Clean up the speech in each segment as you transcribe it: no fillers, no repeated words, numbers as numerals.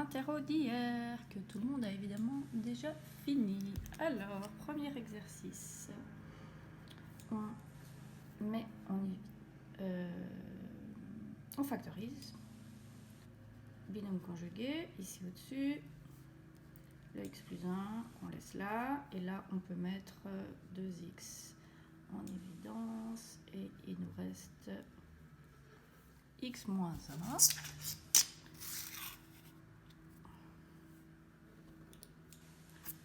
l'interro d'hier, que tout le monde a évidemment déjà fini. Alors, premier exercice. On factorise. Binôme conjugué, ici au-dessus. Le x plus 1, on laisse là. Et là, on peut mettre 2x en évidence. Et il nous reste x moins 1.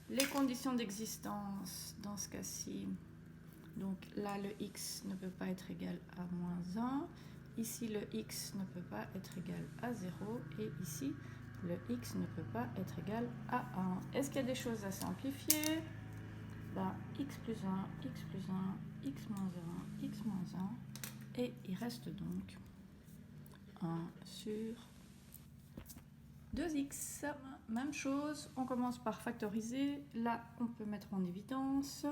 Les conditions d'existence dans ce cas-ci, donc là le x ne peut pas être égal à moins 1, ici le x ne peut pas être égal à 0 et ici le x ne peut pas être égal à 1. Est-ce qu'il y a des choses à simplifier? X plus 1, x plus 1, x moins 1, x moins 1 et il reste donc 1 sur 2x. Même chose, on commence par factoriser. Là, on peut mettre en évidence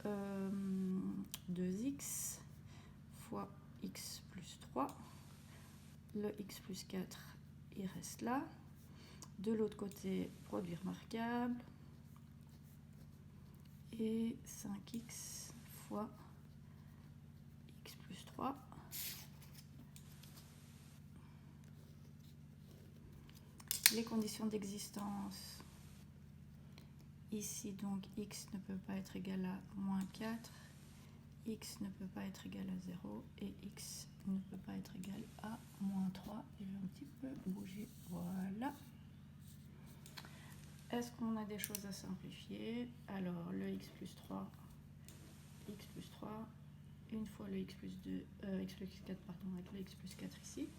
2x fois x plus 3. Le x plus 4, il reste là. De l'autre côté, produit remarquable. Et 5x fois x plus 3. Les conditions d'existence, ici donc x ne peut pas être égal à moins 4, x ne peut pas être égal à 0 et x ne peut pas être égal à moins 3. Je vais un petit peu bouger, voilà. Est-ce qu'on a des choses à simplifier? Alors le x plus 3, une fois le x plus 2, x plus 4, pardon, avec le x plus 4 ici.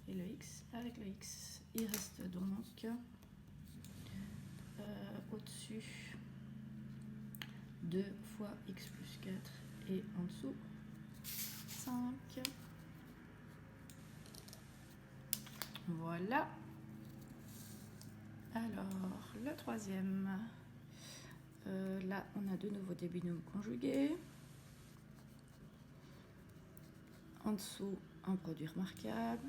Et le x avec le x, il reste donc au-dessus 2 fois x plus 4 et en dessous 5. Voilà. Alors, le troisième. Là, on a de nouveau des binômes conjugués. En dessous, un produit remarquable.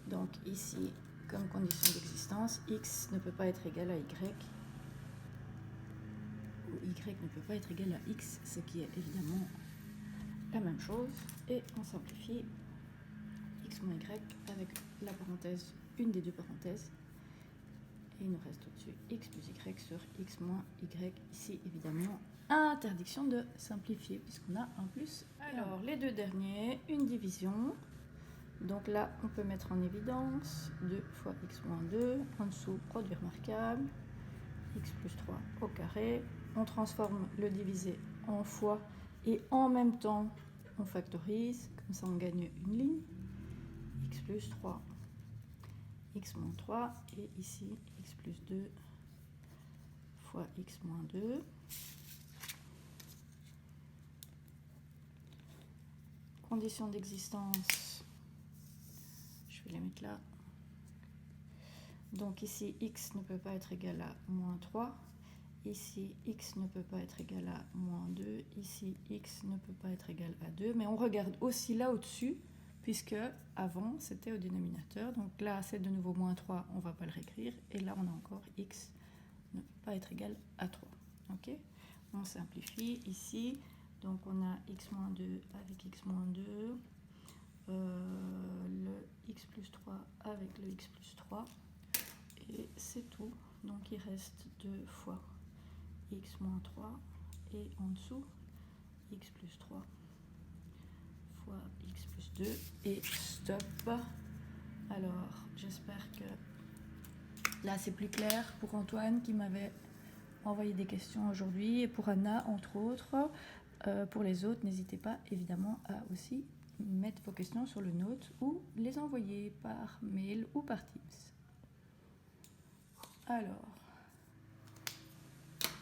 Donc ici, comme condition d'existence, x ne peut pas être égal à y, ou y ne peut pas être égal à x, ce qui est évidemment la même chose. Et on simplifie x moins y avec la parenthèse, une des deux parenthèses. Et il nous reste au-dessus x plus y sur x moins y. Ici, évidemment, interdiction de simplifier puisqu'on a un plus. Alors, les deux derniers, une division. Donc là, on peut mettre en évidence 2 fois x moins 2, en dessous, produit remarquable, x plus 3 au carré. On transforme le divisé en fois et en même temps, on factorise. Comme ça, on gagne une ligne. X plus 3, x moins 3, et ici, x plus 2 fois x moins 2. Conditions d'existence, je vais les mettre là. Donc ici, x ne peut pas être égal à moins 3. Ici, x ne peut pas être égal à moins 2. Ici, x ne peut pas être égal à 2. Mais on regarde aussi là au-dessus, puisque avant, c'était au dénominateur. Donc là, c'est de nouveau moins 3, on ne va pas le réécrire. Et là, on a encore x ne peut pas être égal à 3. Ok, on simplifie ici. Donc on a x moins 2 avec x moins 2. Le x plus 3 avec le x plus 3. Et c'est tout. Donc il reste 2 fois x moins 3 et en dessous x plus 3 fois x plus 2 et stop. Alors j'espère que là c'est plus clair pour Antoine qui m'avait envoyé des questions aujourd'hui et pour Anna entre autres. Pour les autres, n'hésitez pas évidemment à aussi mettre vos questions sur le note ou les envoyer par mail ou par Teams. Alors